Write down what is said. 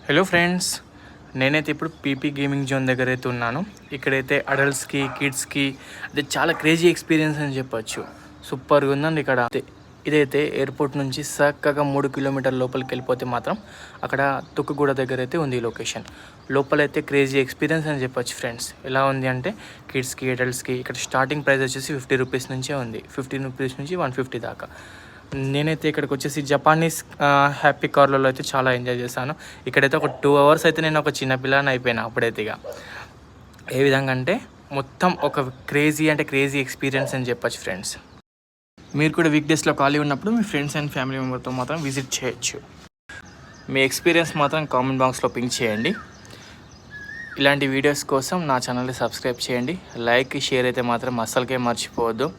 Hello friends, నేనైతే ఇప్పుడు PP gaming zone దగ్గర అయితే ఉన్నాను. ఇక్కడైతే అడల్ట్స్కి కిడ్స్కి అది చాలా క్రేజీ ఎక్స్పీరియన్స్ అని చెప్పొచ్చు. సూపర్గా ఉందండి ఇక్కడ. ఇదైతే ఎయిర్పోర్ట్ నుంచి చక్కగా 3 కిలోమీటర్ల లోపలికి వెళ్ళిపోతే మాత్రం అక్కడ తుక్కుగూడ దగ్గర అయితే ఉంది ఈ లొకేషన్. లోపలైతే క్రేజీ ఎక్స్పీరియన్స్ అని చెప్పొచ్చు ఫ్రెండ్స్. ఎలా ఉంది అంటే కిడ్స్కి అడల్ట్స్కి ఇక్కడ స్టార్టింగ్ ప్రైస్ వచ్చేసి 50 రూపీస్ నుంచే ఉంది. 15 రూపీస్ నుంచి 150 దాకా. నేనైతే ఇక్కడికి వచ్చేసి జపానీస్ హ్యాపీ కార్లలో అయితే చాలా ఎంజాయ్ చేశాను. ఇక్కడైతే ఒక 2 అవర్స్ అయితే నేను ఒక చిన్న పిల్లని అయిపోయాను అప్పుడైతే. ఇక ఏ విధంగా అంటే మొత్తం ఒక క్రేజీ అంటే క్రేజీ ఎక్స్పీరియన్స్ అని చెప్పొచ్చు ఫ్రెండ్స్. మీరు కూడా వీక్ డేస్లో ఖాళీ ఉన్నప్పుడు మీ ఫ్రెండ్స్ అండ్ ఫ్యామిలీ మెంబర్తో మాత్రం విజిట్ చేయొచ్చు. మీ ఎక్స్పీరియన్స్ మాత్రం కామెంట్ బాక్స్లో పింక్ చేయండి. ఇలాంటి వీడియోస్ కోసం నా ఛానల్ని సబ్స్క్రైబ్ చేయండి. లైక్ షేర్ అయితే మాత్రం అస్సలకే మర్చిపోవద్దు.